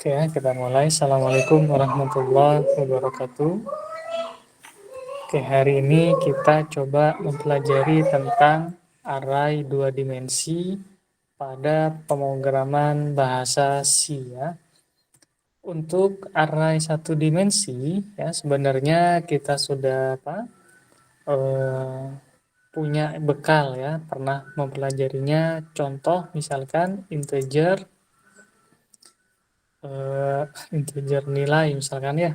Oke ya, kita mulai. Assalamualaikum warahmatullahi wabarakatuh. Oke, hari ini kita coba mempelajari tentang array dua dimensi pada pemrograman bahasa C ya. Untuk array satu dimensi ya sebenarnya kita sudah eh, punya bekal ya, pernah mempelajarinya. Contoh misalkan eh, integer nilai misalkan ya.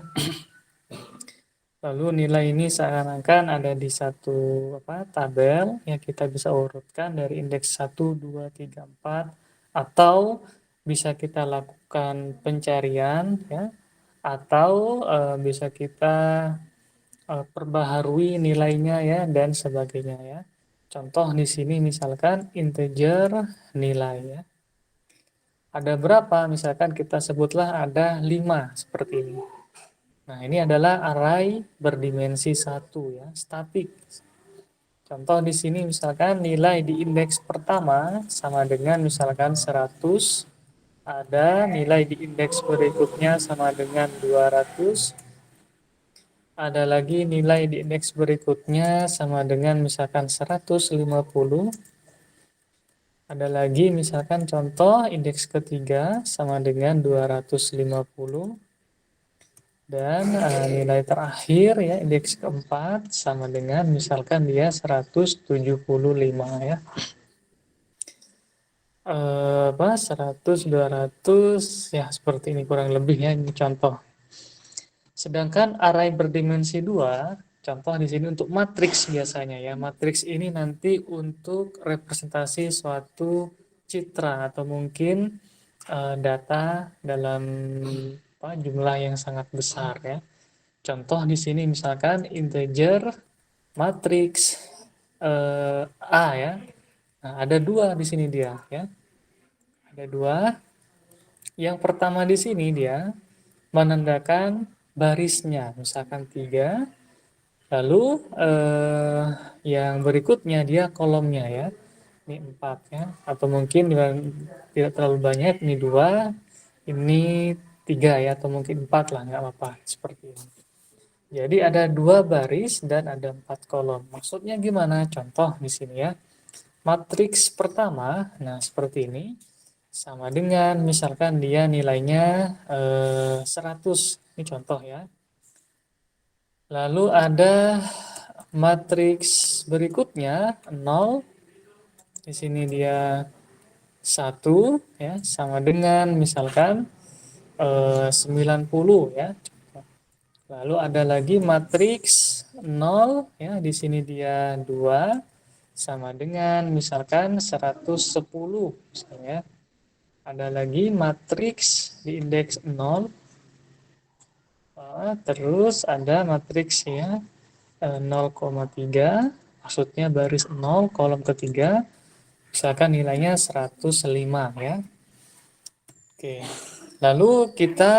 Lalu nilai ini seakan-akan ada di satu tabel yang kita bisa urutkan dari indeks 1, 2, 3, 4 atau bisa kita lakukan pencarian ya atau bisa kita perbaharui nilainya ya dan sebagainya ya. Contoh di sini misalkan integer nilai ya. Ada berapa? Misalkan kita sebutlah ada 5 seperti ini. Nah, ini adalah array berdimensi satu ya, statik. Contoh di sini misalkan nilai di indeks pertama sama dengan misalkan 100, ada nilai di indeks berikutnya sama dengan 200, ada lagi nilai di indeks berikutnya sama dengan misalkan 150, ada lagi misalkan contoh indeks ketiga sama dengan 250. Dan nilai terakhir ya indeks keempat sama dengan misalkan dia 175 ya. 100 200 ya seperti ini kurang lebih ya ini contoh. Sedangkan array berdimensi 2 contoh di sini untuk matriks biasanya ya. Matriks ini nanti untuk representasi suatu citra atau mungkin data dalam jumlah yang sangat besar ya. Contoh di sini misalkan integer matriks A ya. Nah, ada dua di sini dia ya. Ada dua. Yang pertama di sini dia menandakan barisnya, misalkan 3. Lalu yang berikutnya dia kolomnya ya. Ini 4 ya. Atau mungkin tidak terlalu banyak, ini 2, ini 3 ya, atau mungkin 4 lah, nggak apa-apa. Seperti ini. Jadi ada 2 baris dan ada 4 kolom. Maksudnya gimana? Contoh di sini ya. Matriks pertama, nah seperti ini, sama dengan misalkan dia nilainya 100. Ini contoh ya. Lalu ada matriks berikutnya 0. Di sini dia 1 ya, sama dengan misalkan 90 ya. Lalu ada lagi matriks 0 ya, di sini dia 2 sama dengan misalkan 110 misalnya. Ada lagi matriks di indeks 0. Terus ada matriks ya 0,3 maksudnya baris 0 kolom ketiga misalkan nilainya 105 ya. Oke. Lalu kita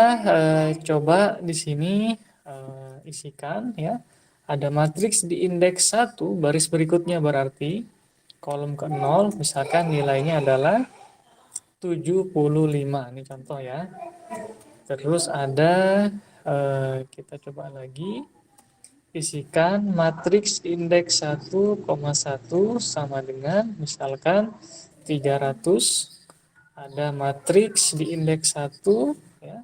coba di sini isikan ya. Ada matriks di indeks 1 baris berikutnya berarti kolom ke 0 misalkan nilainya adalah 75. Ini contoh ya. Terus ada kita coba lagi isikan matriks indeks 1,1 sama dengan misalkan 300. Ada matriks di indeks 1 ya.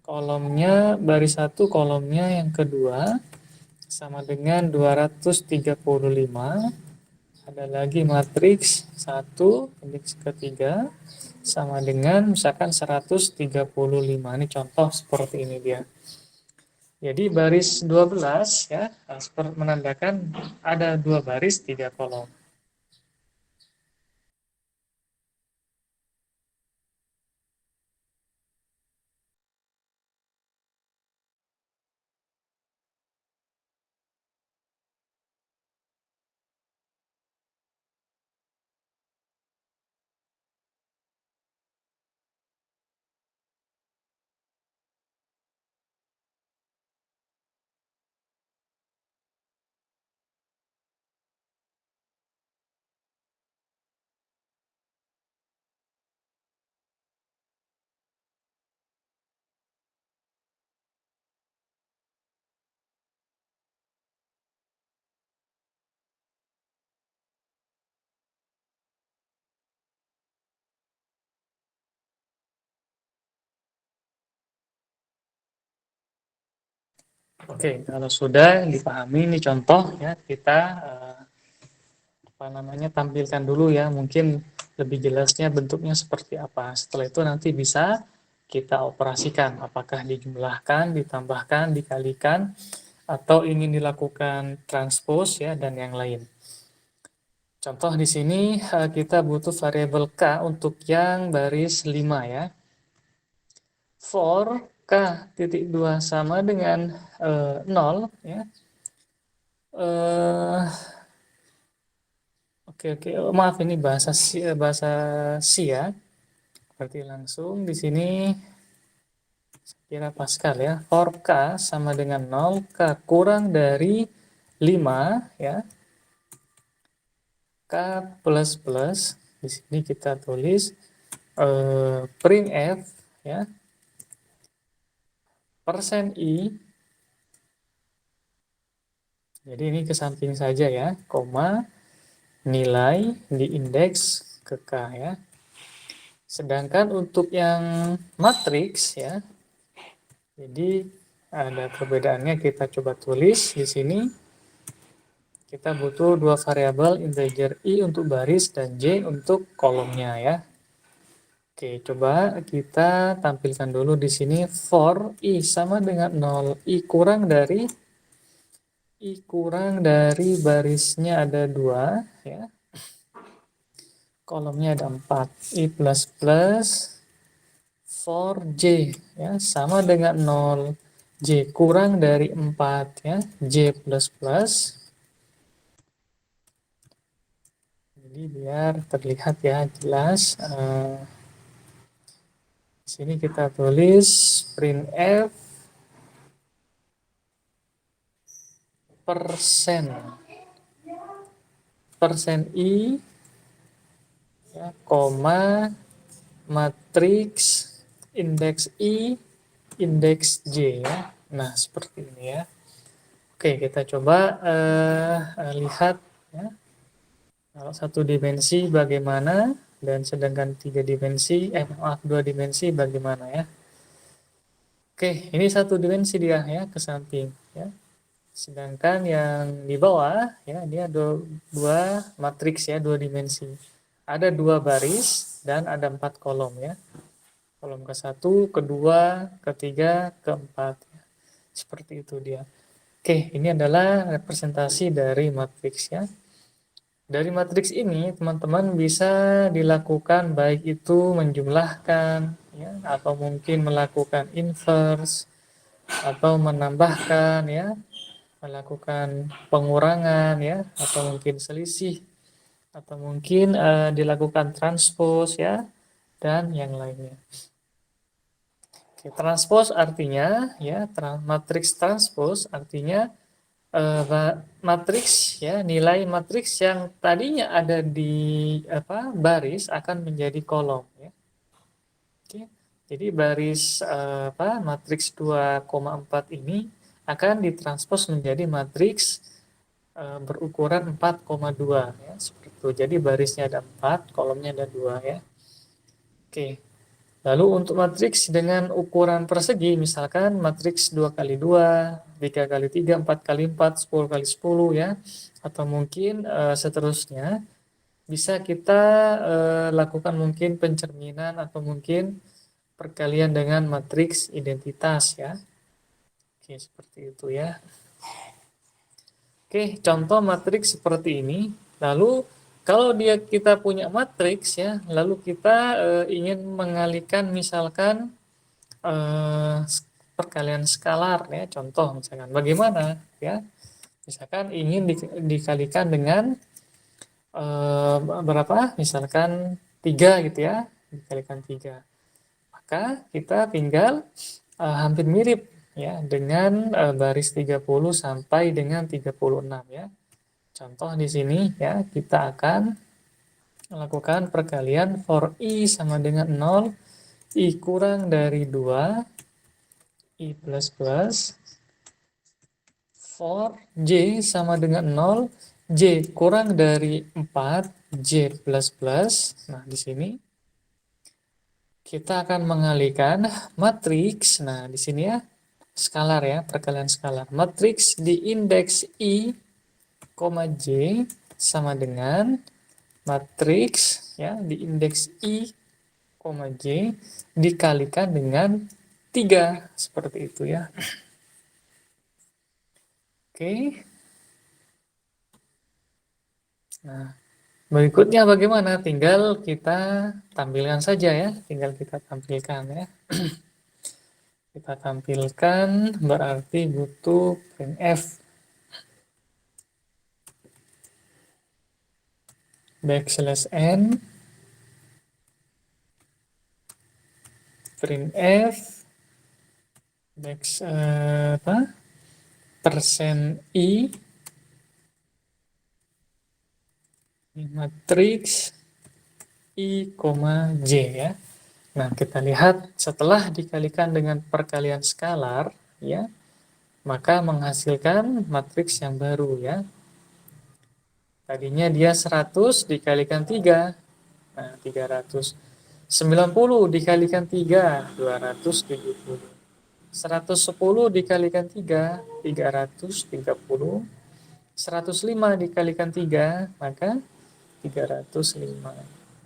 Kolomnya baris 1 kolomnya yang kedua sama dengan 235. Ada lagi matriks 1 indeks ketiga sama dengan misalkan 135. Ini contoh seperti ini dia. Jadi baris 12 ya menandakan ada 2 baris 3 kolom. Oke, kalau sudah dipahami ini contoh ya, kita apa namanya tampilkan dulu ya, mungkin lebih jelasnya bentuknya seperti apa. Setelah itu nanti bisa kita operasikan, apakah dijumlahkan, ditambahkan, dikalikan, atau ingin dilakukan transpose ya dan yang lain. Contoh di sini kita butuh variabel k untuk yang baris 5 ya. For k titik 2 sama dengan 0 ya. Eh, oke, oh, maaf ini bahasa C ya. Berarti langsung di sini kira Pascal ya. For k sama dengan 0, k kurang dari 5 ya. K plus plus di sini kita tulis printf ya persen i, jadi ini ke samping saja ya, koma nilai di indeks ke k ya. Sedangkan untuk yang matriks ya, jadi ada perbedaannya, kita coba tulis di sini. Kita butuh dua variabel integer i untuk baris dan j untuk kolomnya ya. Oke, coba kita tampilkan dulu di sini for i sama dengan 0, i kurang dari barisnya ada 2 ya. Kolomnya ada 4. I plus plus for j ya sama dengan 0. J kurang dari 4 ya. J plus plus. Jadi biar terlihat ya jelas. Di sini kita tulis printf persen i ya, koma matriks indeks i indeks j ya. Nah seperti ini ya. Oke, kita coba lihat ya. Kalau satu dimensi bagaimana, dan sedangkan tiga dimensi, maaf, dua dimensi bagaimana ya. Oke, ini satu dimensi dia ya, ke samping ya. Sedangkan yang di bawah ya, dia dua matriks ya, dua dimensi. Ada dua baris dan ada 4 kolom ya. Kolom ke satu, kedua, ketiga, keempat. Ya. Seperti itu dia. Oke, ini adalah representasi dari matriks ya. Dari matriks ini, teman-teman bisa dilakukan baik itu menjumlahkan, ya, atau mungkin melakukan inverse, atau menambahkan, ya, melakukan pengurangan, ya, atau mungkin selisih, atau mungkin dilakukan transpose, ya, dan yang lainnya. Oke, transpose artinya, ya, matriks transpose artinya matriks ya, nilai matriks yang tadinya ada di baris akan menjadi kolom ya. Oke. Jadi baris matriks 2,4 ini akan ditranspos menjadi matriks berukuran 4,2 ya, seperti itu. Jadi barisnya ada 4, kolomnya ada 2 ya. Oke. Lalu untuk matriks dengan ukuran persegi, misalkan matriks 2 kali 2, 3 kali 3, 4 kali 4, 10 kali 10 ya, atau mungkin seterusnya, bisa kita lakukan mungkin pencerminan atau mungkin perkalian dengan matriks identitas ya. Oke, seperti itu ya. Oke, contoh matriks seperti ini. Lalu kalau kita punya matriks ya, lalu kita ingin mengalihkan misalkan eh, perkalian skalar ya, contoh misalkan bagaimana ya, misalkan ingin dikalikan dengan berapa, misalkan 3 gitu ya, dikalikan 3, maka kita tinggal hampir mirip ya dengan baris 30 sampai dengan 36 ya. Contoh di sini ya, kita akan melakukan perkalian for i sama dengan 0, i kurang dari 2, i plus plus, for j sama dengan 0, j kurang dari 4, j plus plus. Nah, di sini kita akan mengalihkan matriks. Nah, di sini ya, skalar ya, perkalian skalar. Matriks di indeks I, J sama dengan matriks ya di indeks I, J dikalikan dengan 3 seperti itu ya. Oke. Nah, berikutnya bagaimana? Tinggal kita tampilkan saja ya, tinggal kita tampilkan ya. Kita tampilkan berarti butuh printf backslash n printf apa persen i matriks i, j ya. Nah, kita lihat setelah dikalikan dengan perkalian skalar ya, maka menghasilkan matriks yang baru ya. Tadinya dia 100 dikalikan 3. Nah, 300. 90 dikalikan 3, 270. 110 dikalikan 3, 330. 105 dikalikan 3, maka 305.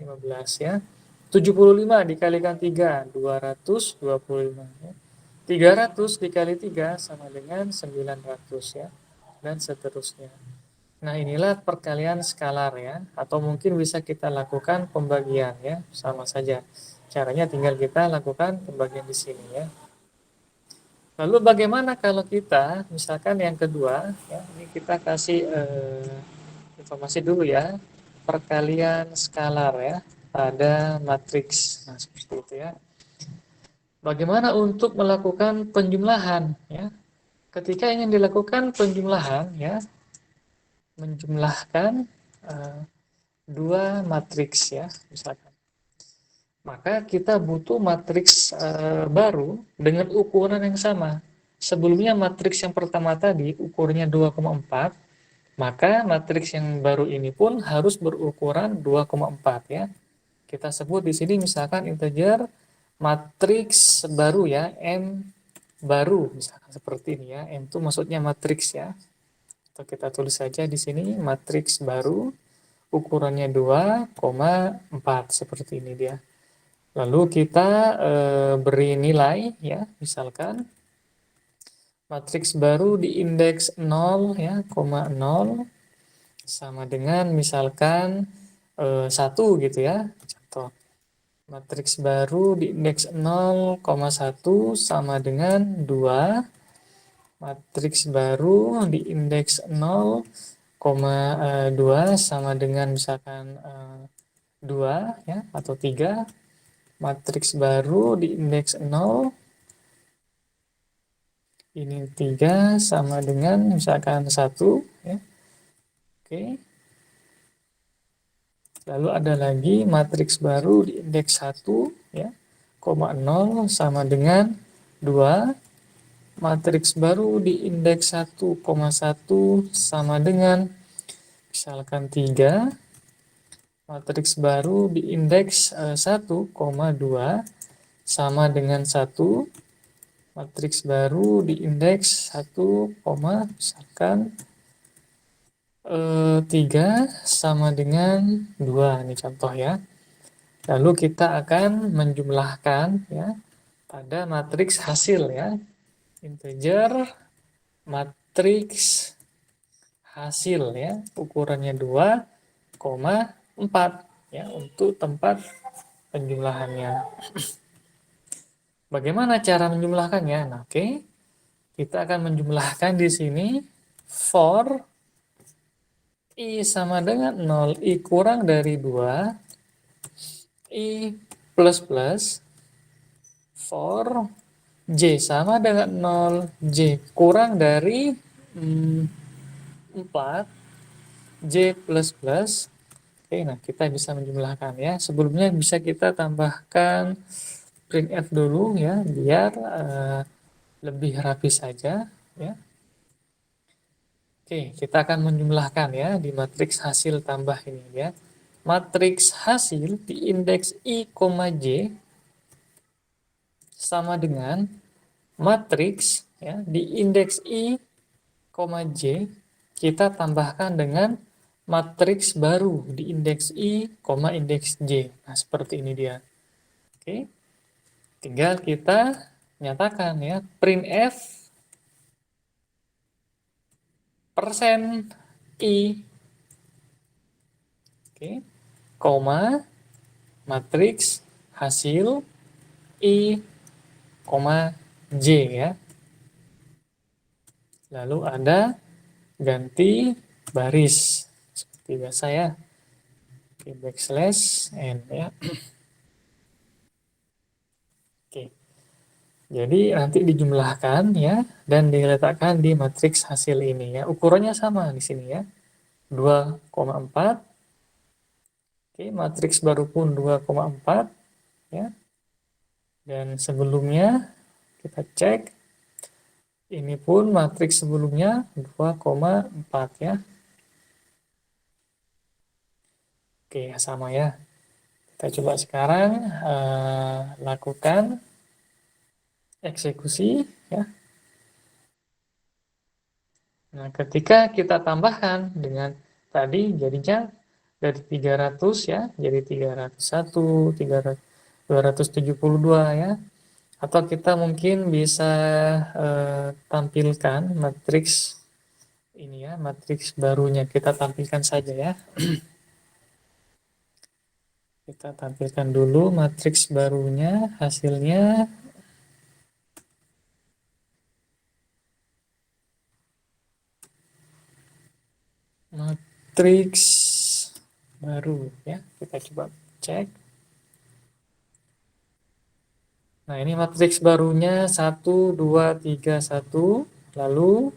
15 ya. 75 dikalikan 3, 225 ya. 300 dikali 3 sama dengan 900 ya. Dan seterusnya. Nah, inilah perkalian skalar ya. Atau mungkin bisa kita lakukan pembagian ya. Sama saja. Caranya tinggal kita lakukan pembagian di sini ya. Lalu bagaimana kalau kita, misalkan yang kedua, ya, ini kita kasih informasi dulu ya, perkalian skalar ya pada matriks. Nah, seperti itu ya. Bagaimana untuk melakukan penjumlahan ya? Ketika ingin dilakukan penjumlahan ya, menjumlahkan dua matriks ya, misalkan. Maka kita butuh matriks baru dengan ukuran yang sama. Sebelumnya matriks yang pertama tadi ukurnya 2,4, maka matriks yang baru ini pun harus berukuran 2,4 ya. Kita sebut di sini misalkan integer matriks baru ya, M baru misalkan seperti ini ya. M itu maksudnya matriks ya. Atau kita tulis saja di sini matriks baru ukurannya 2,4 seperti ini dia. Lalu kita beri nilai ya, misalkan matriks baru di indeks 0 ya, 0 sama dengan misalkan 1 gitu ya. Contoh. Matriks baru di indeks 0,1 sama dengan 2. Matriks baru di indeks 0,2 sama dengan misalkan 2 ya atau 3. Matriks baru di indeks 0 ini 3 sama dengan misalkan 1 ya. Oke. Lalu ada lagi matriks baru di indeks 1 ya, 0 sama dengan 2. Matriks baru di indeks 1,1 sama dengan misalkan 3. Matriks baru di indeks 1,2 sama dengan 1. Matriks baru di indeks 1, misalkan 3 sama dengan 2. Ini contoh ya. Lalu kita akan menjumlahkan ya pada matriks hasil ya. Integer matriks hasil ya, ukurannya 2,4 ya untuk tempat penjumlahannya. Bagaimana cara menjumlahkannya? Nah, oke. Kita akan menjumlahkan di sini for I sama dengan 0, I kurang dari 2, I plus plus, for J sama dengan 0, J kurang dari 4, J plus plus. Oke, nah kita bisa menjumlahkan ya. Sebelumnya bisa kita tambahkan printf dulu ya, biar lebih rapi saja ya. Oke, kita akan menjumlahkan ya di matriks hasil tambah ini ya. Matriks hasil di indeks I, J sama dengan matriks ya, di indeks I, J kita tambahkan dengan matriks baru di indeks I, indeks J. Nah, seperti ini dia. Oke. Tinggal kita nyatakan ya, printf persen I, oke, koma, matriks hasil I, J ya. Lalu ada ganti baris seperti biasa ya. Oke, backslash n ya. Oke. Jadi nanti dijumlahkan ya dan diletakkan di matriks hasil ini ya. Ukurannya sama di sini ya. 2,4. Oke, matriks baru pun 2,4 ya. Dan sebelumnya kita cek ini pun matriks sebelumnya 2,4 ya. Oke, sama ya. Kita coba sekarang lakukan eksekusi ya. Nah, ketika kita tambahkan dengan tadi jadinya dari 300 ya, jadi 301, 300, 272 ya. Atau kita mungkin bisa tampilkan matriks ini ya, matriks barunya kita tampilkan saja ya. Kita tampilkan dulu matriks barunya, hasilnya. Matriks baru ya, kita coba cek. Nah, ini matriks barunya 1, 2, 3, 1, lalu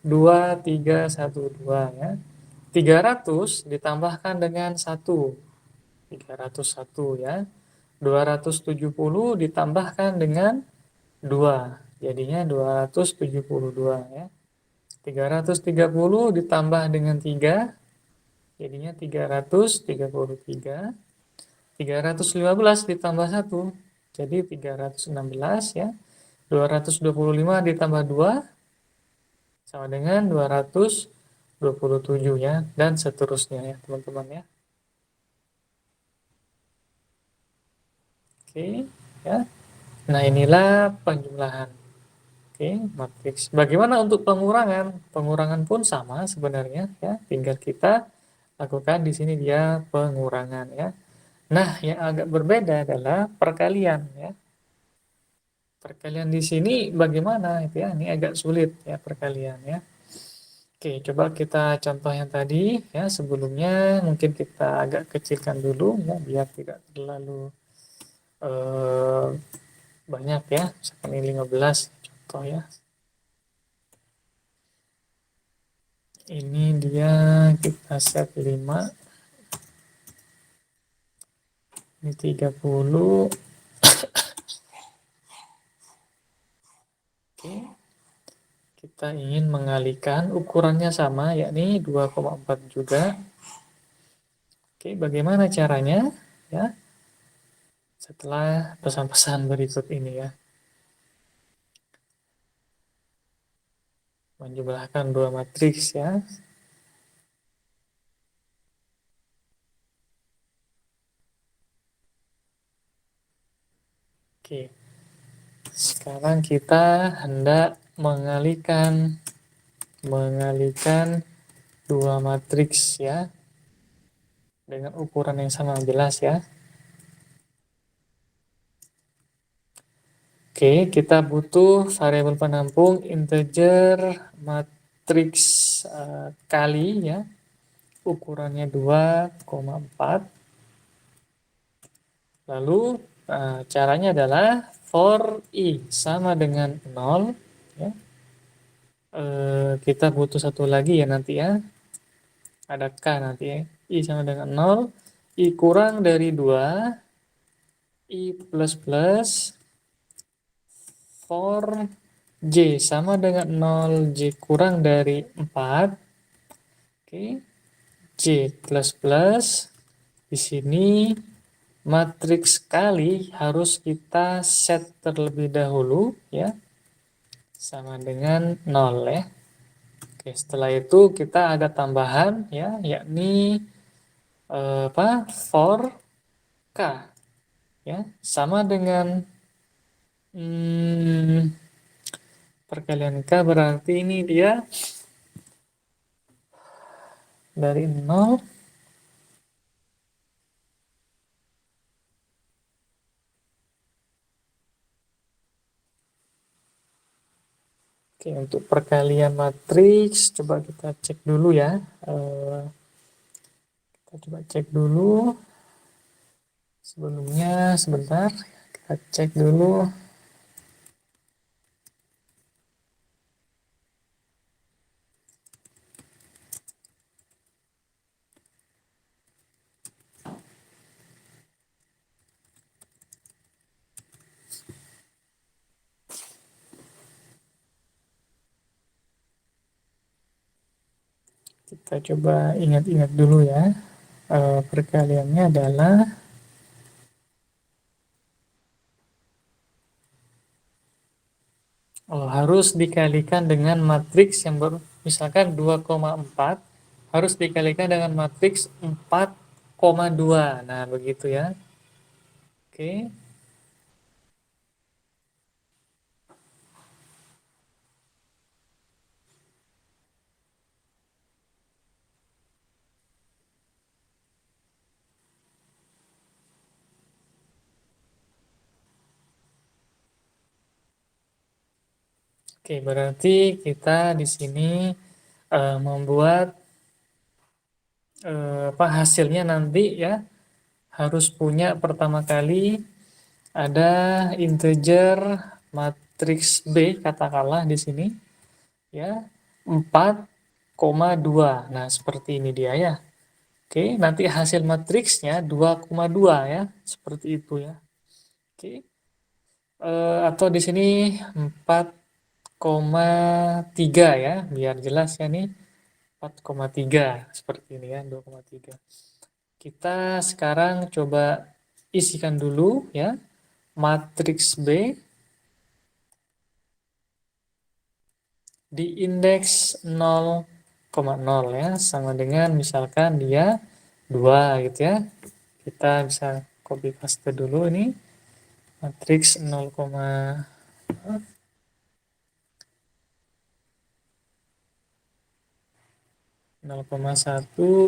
2, 3, 1, 2 ya. 300 ditambahkan dengan 1, 301 ya. 270 ditambahkan dengan 2, jadinya 272 ya. 330 ditambah dengan 3, jadinya 333. 315 ditambah 1, jadi 316 ya. 225 ditambah 2 sama dengan 227 ya, dan seterusnya ya teman-teman ya. Oke ya. Nah, inilah penjumlahan. Oke, matriks. Bagaimana untuk pengurangan? Pengurangan pun sama sebenarnya ya, tinggal kita lakukan di sini dia pengurangan ya. Nah, yang agak berbeda adalah perkalian ya. Perkalian di sini bagaimana itu ya? Ini agak sulit ya perkalian ya. Oke, coba kita contoh yang tadi ya. Sebelumnya mungkin kita agak kecilkan dulu ya biar tidak terlalu eh, banyak ya. Misalkan ini 15 contoh ya. Ini dia kita set 5. Ini 30. Oke. Kita ingin mengalihkan ukurannya sama yakni 2,4 juga. Oke, bagaimana caranya? Ya, setelah pesan-pesan berikut ini ya. Menjumlahkan dua matriks ya. Oke. Sekarang kita hendak mengalihkan dua matriks ya dengan ukuran yang sama, jelas ya. Oke, kita butuh variabel penampung integer matriks kali ya. Ukurannya 2,4. Lalu caranya adalah for i sama dengan 0 ya. Kita butuh satu lagi ya nanti ya. Ada k nanti ya. I sama dengan 0, i kurang dari 2, i plus plus, for j sama dengan 0, j kurang dari 4. Oke. J plus plus. Di sini matriks kali harus kita set terlebih dahulu ya. sama dengan 0 ya. Oke, setelah itu kita ada tambahan ya, yakni apa? For K ya, sama dengan hmm, perkalian K berarti ini dia dari 0. Oke, untuk perkalian matriks coba kita cek dulu ya. Eh, kita coba cek dulu sebelumnya sebentar. Kita cek dulu. Kita coba ingat-ingat dulu ya. Perkaliannya adalah harus dikalikan dengan matriks yang misalkan 2,4 harus dikalikan dengan matriks 4,2. Nah, begitu ya. Oke. Oke, berarti kita di sini membuat apa hasilnya nanti ya harus punya pertama kali ada integer matriks B katakanlah di sini ya 4,2. Nah, seperti ini dia ya. Oke, nanti hasil matriksnya 2,2 ya. Seperti itu ya. Oke. Atau di sini 4,3 ya, biar jelas ya nih. 4,3 seperti ini ya, 2,3. Kita sekarang coba isikan dulu ya matriks B di indeks 0,0 ya, sama dengan misalkan dia 2 gitu ya. Kita bisa copy paste dulu ini matriks 0,1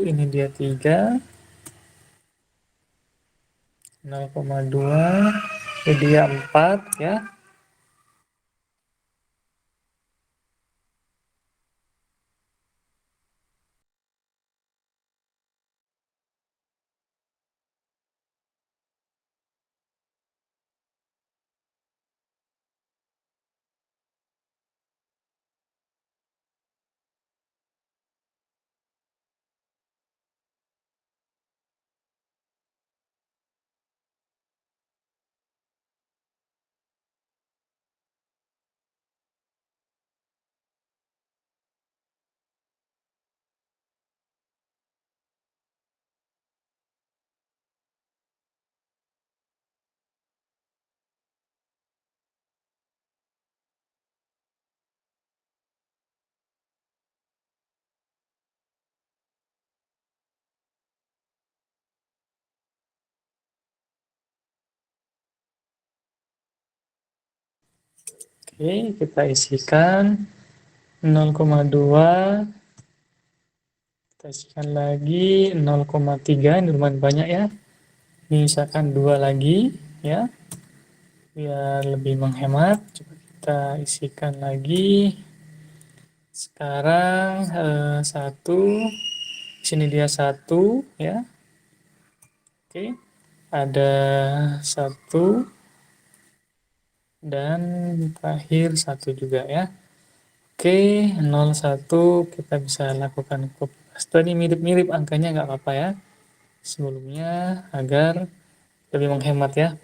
ini dia 3, 0,2 ini dia 4 ya. Oke, kita isikan 0,2, kita isikan lagi 0,3, ini lumayan banyak ya. Ini misalkan 2 lagi ya, biar lebih menghemat. Coba kita isikan lagi. Sekarang 1, sini dia 1 ya. Oke, ada 1 dan terakhir 1 juga ya. Oke, 01 kita bisa lakukan copy paste. Ini mirip-mirip angkanya nggak apa-apa ya. Sebelumnya agar lebih menghemat ya.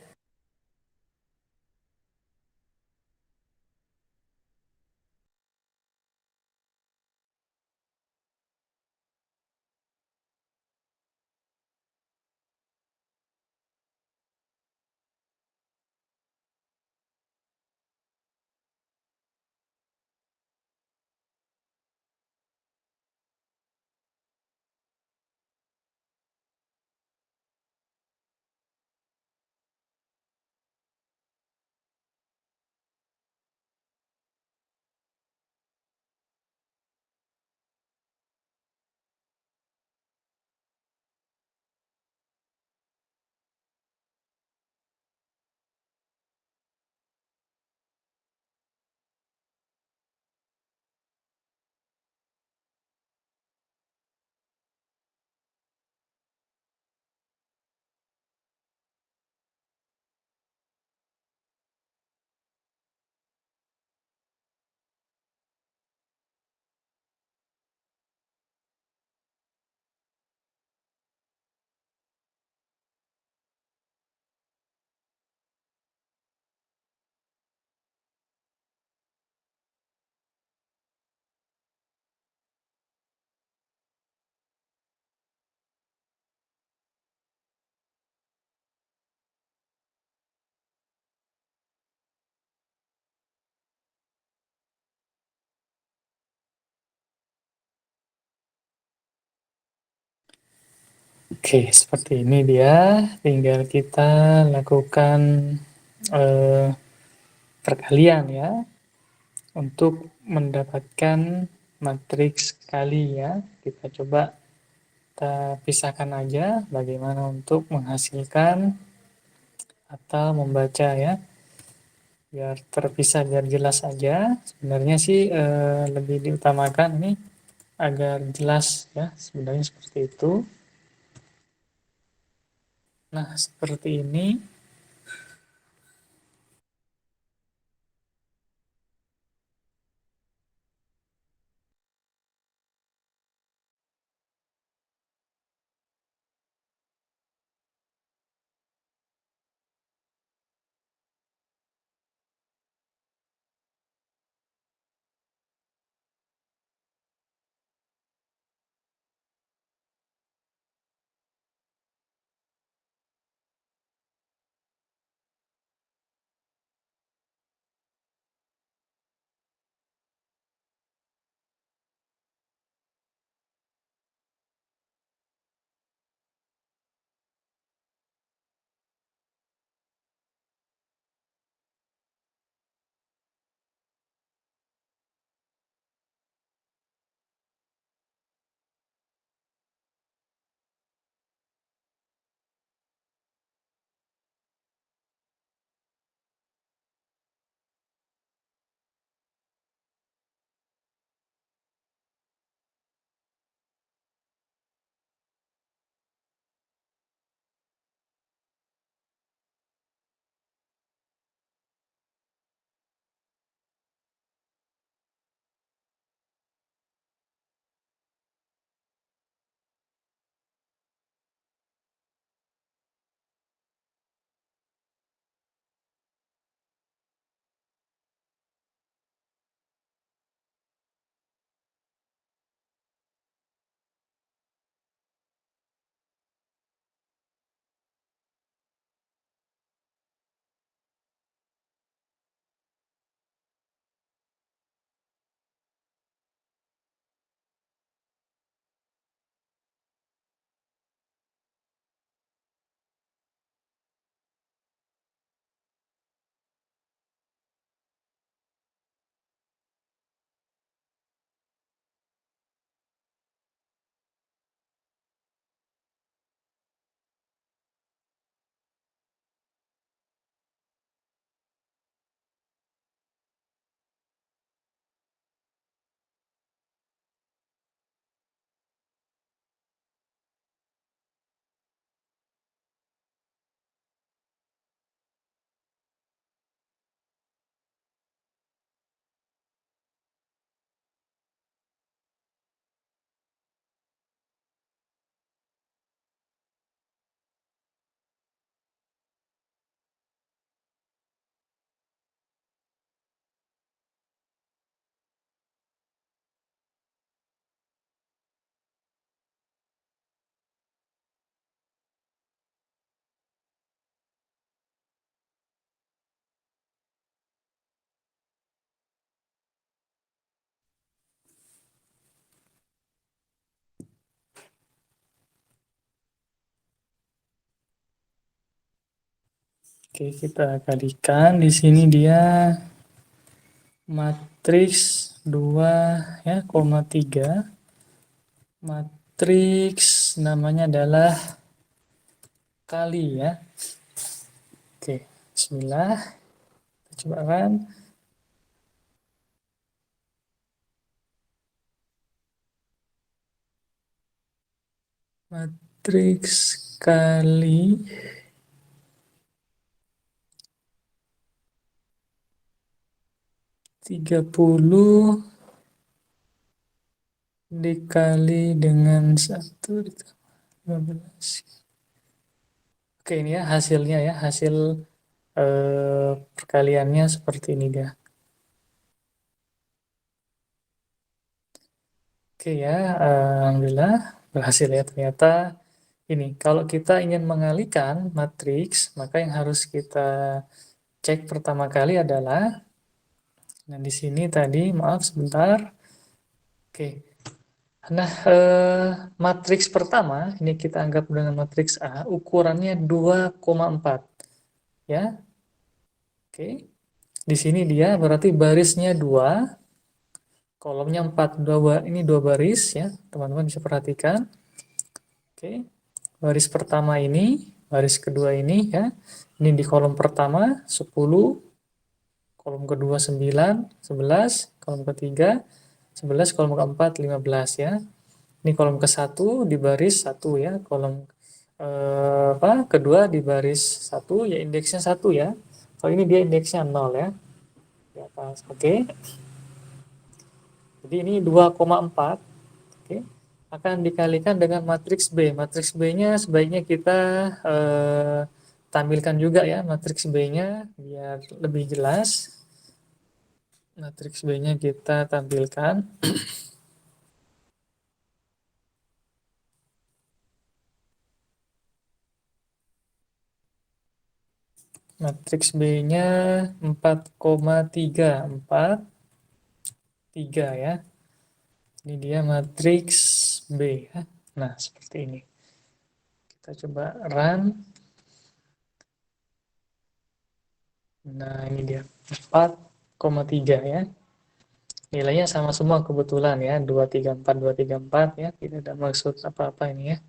Oke, seperti ini dia. Tinggal kita lakukan eh, perkalian ya untuk mendapatkan matriks kali ya. Kita coba kita pisahkan aja bagaimana untuk menghasilkan atau membaca ya. Biar terpisah, biar jelas aja. Sebenarnya sih lebih diutamakan ini agar jelas ya. Sebenarnya seperti itu. Nah, seperti ini. Oke, kita kalikan. Di sini dia matriks 2 ya, koma 3. Matriks namanya adalah kali ya. Oke, bismillah. Kita coba kan. Matriks kali 30 dikali dengan 1 ditambah 15. Oke, ini ya hasilnya ya, hasil perkaliannya seperti ini dia. Oke ya, alhamdulillah berhasil ya ternyata. Ini, kalau kita ingin mengalihkan matriks, maka yang harus kita cek pertama kali adalah, nah di sini tadi, maaf sebentar. Oke, Nah, matriks pertama, ini kita anggap dengan matriks A, ukurannya 2,4. Ya, oke. Di sini dia berarti barisnya 2, kolomnya 4. Ini 2 baris ya, teman-teman bisa perhatikan. Oke, baris pertama ini, baris kedua ini ya. Ini di kolom pertama 10, kolom kedua 9, 11, kolom ketiga 11, kolom keempat 15 ya. Ini kolom ke satu di baris 1 ya, kolom kedua di baris 1 ya, indeksnya 1 ya. Kalau ini dia indeksnya 0 ya di atas. Oke. Jadi ini 2,4. Oke. Akan dikalikan dengan matriks B. Matriks B-nya sebaiknya kita tampilkan juga ya matriks B-nya biar lebih jelas. Matriks B-nya kita tampilkan. Matriks B-nya 4,3. 4, 3 ya. Ini dia matriks B ya. Nah, seperti ini. Kita coba run. Nah, ini dia 4,3 ya. Nilainya sama semua kebetulan ya, 234 234 ya. Tidak ada maksud apa-apa ini ya.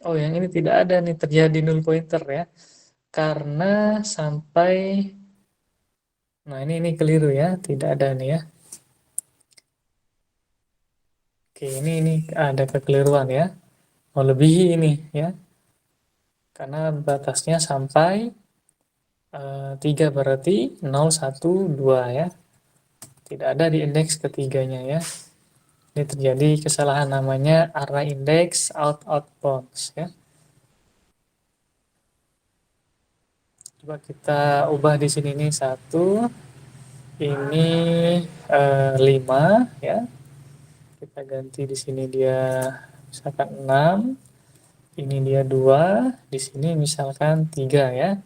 Oh, yang ini tidak ada nih terjadi null pointer ya. Karena sampai nah ini keliru ya, tidak ada nih ya. Oke, ini ada kekeliruan ya. Melebihi ini ya. Karena batasnya sampai 3 berarti 0, 1, 2 ya. Tidak ada di indeks ketiganya ya. Ini terjadi kesalahan namanya array index out bounds ya. Coba kita ubah di sini nih 1, ini 5 ya. Kita ganti di sini dia misalkan 6, ini dia 2, di sini misalkan 3 ya.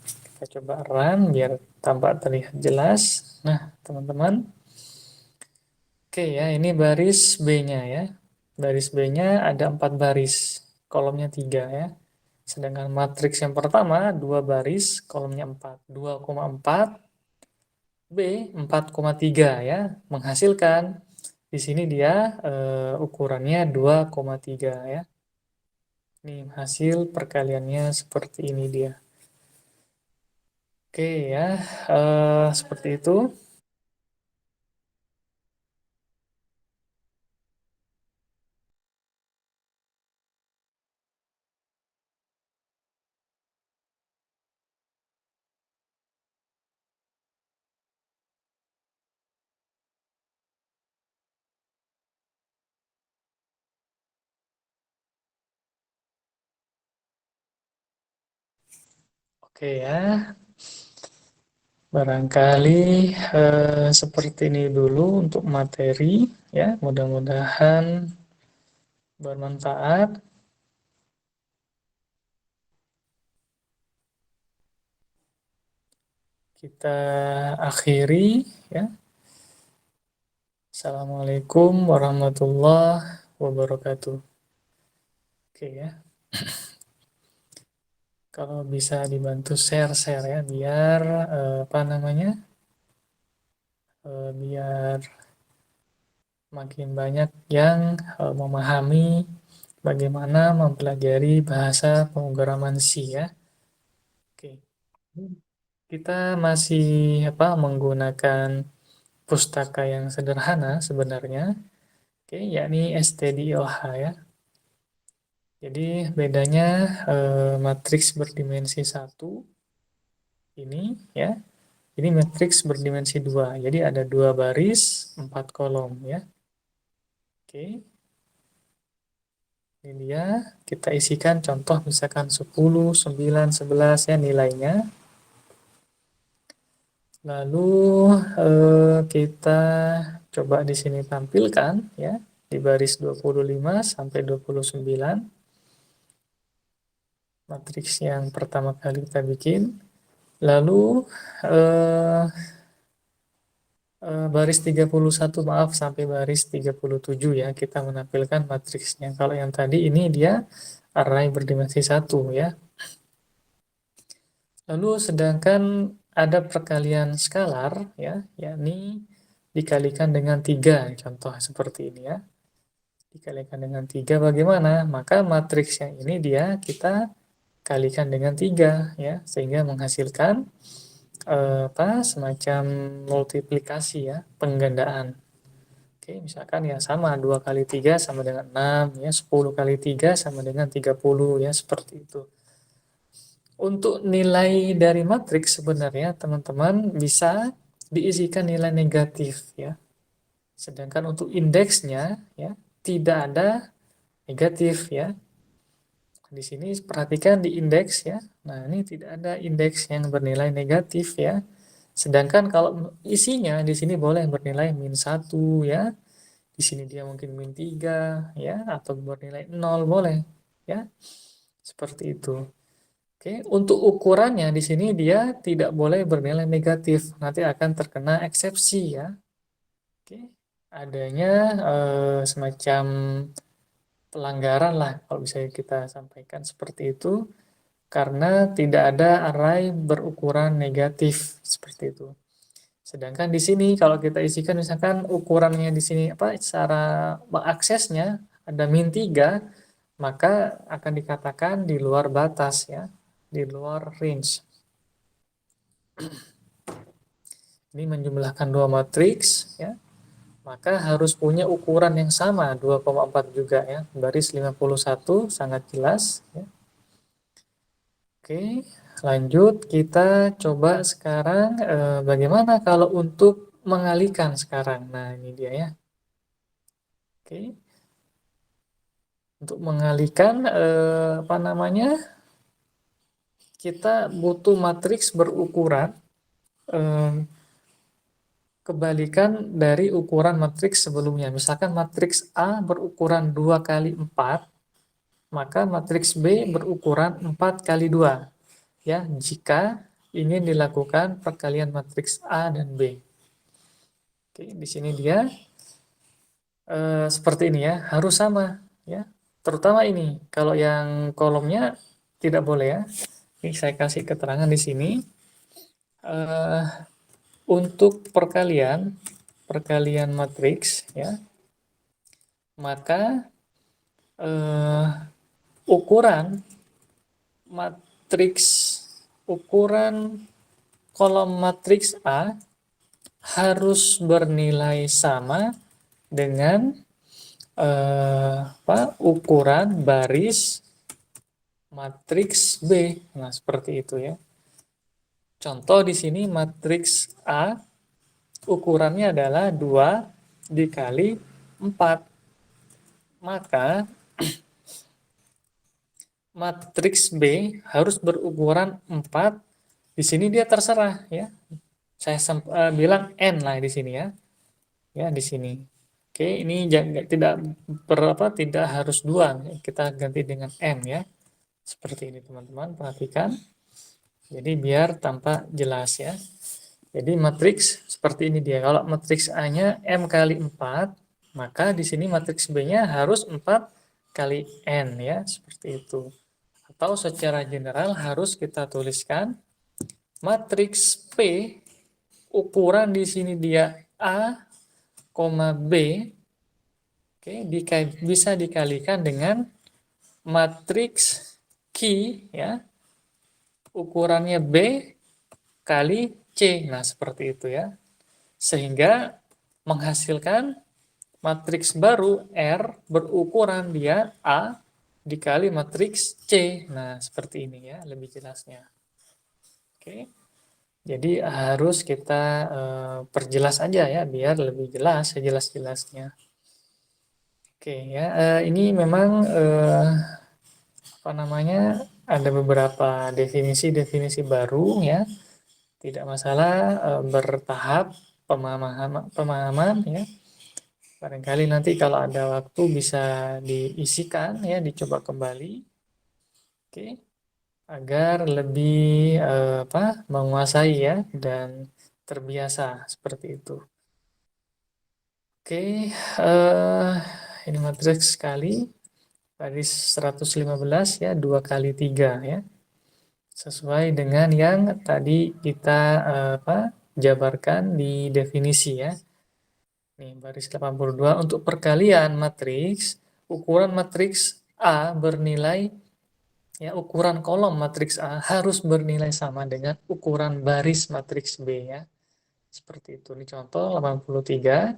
Kita coba run biar tampak terlihat jelas. Nah, teman-teman. Oke ya, ini baris B-nya ya. Baris B-nya ada 4 baris, kolomnya 3 ya. Sedangkan matriks yang pertama 2 baris, kolomnya 4. 2,4 B 4,3 ya. Menghasilkan di sini dia ukurannya 2,3 ya. Ini hasil perkaliannya seperti ini dia. Oke ya, seperti itu. Oke ya, barangkali seperti ini dulu untuk materi ya. Mudah-mudahan bermanfaat. Kita akhiri ya. Assalamualaikum warahmatullahi wabarakatuh. Oke ya. Kalau bisa dibantu share-share ya biar apa namanya? Biar makin banyak yang memahami bagaimana mempelajari bahasa pemrograman C ya. Oke. Kita masih menggunakan pustaka yang sederhana sebenarnya. Oke, yakni stdioh ya. Jadi bedanya matriks berdimensi 1 ini ya. Ini matriks berdimensi 2. Jadi ada 2 baris, 4 kolom ya. Oke. Ini dia, kita isikan contoh misalkan 10, 9, 11 ya nilainya. Lalu kita coba di sini tampilkan ya di baris 25 sampai 29. matriks yang pertama kali kita bikin. Lalu eh, baris 31, maaf, sampai baris 37 ya, kita menampilkan matriksnya. Kalau yang tadi ini dia array berdimensi 1 ya. Lalu sedangkan ada perkalian skalar ya, yakni dikalikan dengan 3, contoh seperti ini ya. Dikalikan dengan 3 bagaimana? Maka matriks yang ini dia kita kalikan dengan 3 ya, sehingga menghasilkan semacam multiplikasi ya, penggandaan. Oke, misalkan ya sama, 2 kali 3 sama dengan 6 ya, 10 kali 3 sama dengan 30 ya, seperti itu. Untuk nilai dari matriks sebenarnya teman-teman bisa diisikan nilai negatif ya. Sedangkan untuk indeksnya ya tidak ada negatif ya. Di sini perhatikan di indeks ya. Nah, ini tidak ada indeks yang bernilai negatif ya. Sedangkan kalau isinya di sini boleh bernilai -1 ya. Di sini dia mungkin -3 ya, atau bernilai 0 boleh ya. Seperti itu. Oke, untuk ukurannya di sini dia tidak boleh bernilai negatif, nanti akan terkena eksepsi ya. Oke, adanya semacam pelanggaran lah kalau bisa kita sampaikan seperti itu, karena tidak ada array berukuran negatif seperti itu. Sedangkan di sini kalau kita isikan misalkan ukurannya di sini apa secara aksesnya ada -3, maka akan dikatakan di luar batas ya, di luar range. Ini menjumlahkan dua matriks ya, maka harus punya ukuran yang sama 2,4 juga ya, baris 51 sangat jelas ya. Oke, lanjut kita coba sekarang bagaimana kalau untuk mengalihkan sekarang. Nah, ini dia ya. Oke. Untuk mengalihkan apa namanya? Kita butuh matriks berukuran kebalikan dari ukuran matriks sebelumnya. Misalkan matriks A berukuran 2 kali 4, maka matriks B berukuran 4 kali 2. Ya, jika ingin dilakukan perkalian matriks A dan B. Oke, di sini dia seperti ini ya, harus sama ya. Terutama ini, kalau yang kolomnya tidak boleh ya. Ini saya kasih keterangan di sini. Eh, untuk perkalian matriks ya, maka ukuran matriks ukuran kolom matriks A harus bernilai sama dengan ukuran baris matriks B. Nah, seperti itu ya. Contoh di sini matriks A ukurannya adalah 2 dikali 4. Maka matriks B harus berukuran 4. Di sini dia terserah ya. Saya bilang n lah di sini ya. Ya, di sini. Oke, ini tidak harus 2. Kita ganti dengan m ya. Seperti ini teman-teman, perhatikan. Jadi biar tampak jelas ya. Jadi matriks seperti ini dia. Kalau matriks A-nya M kali 4, maka di sini matriks B-nya harus 4 kali N ya, seperti itu. Atau secara general harus kita tuliskan matriks P ukuran di sini dia A, B, oke, bisa dikalikan dengan matriks Q ya, ukurannya B kali C. Nah, seperti itu ya. Sehingga menghasilkan matriks baru R berukuran dia A dikali matriks C. Nah, seperti ini ya, lebih jelasnya. Oke. Jadi harus kita perjelas aja ya, biar lebih jelas, sejelas-jelasnya. Oke ya, ini memang apa namanya, ada beberapa definisi-definisi baru ya. Tidak masalah bertahap pemahaman ya. Barangkali nanti kalau ada waktu bisa diisikan ya, dicoba kembali. Oke. agar lebih menguasai ya dan terbiasa seperti itu. Oke, ini matriks sekali baris 115 ya 2 kali 3 ya. Sesuai dengan yang tadi kita jabarkan di definisi ya. Nih, baris 82 untuk perkalian matriks, ukuran matriks A bernilai ya ukuran kolom matriks A harus bernilai sama dengan ukuran baris matriks B ya. Seperti itu. Ini contoh 83.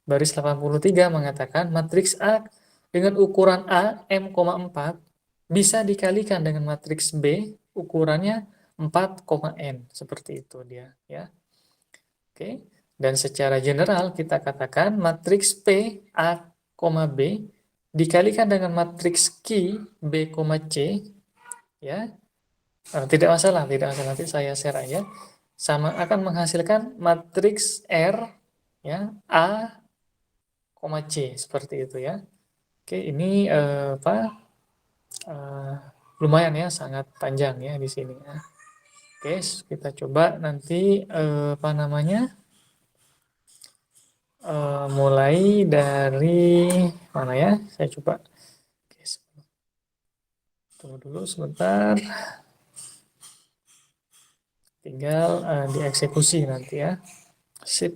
Baris 83 mengatakan matriks A dengan ukuran A M,4 bisa dikalikan dengan matriks B ukurannya 4, N. Seperti itu dia ya. Oke. Dan secara general kita katakan matriks P A, B dikalikan dengan matriks Q B, C ya. Tidak masalah nanti saya share aja. Sama akan menghasilkan matriks R ya A, C seperti itu ya. Oke, ini eh, lumayan ya, sangat panjang ya di sini ya. Oke, kita coba nanti mulai dari mana ya? Saya coba. Oke, tunggu dulu sebentar. Tinggal dieksekusi nanti ya. Sip.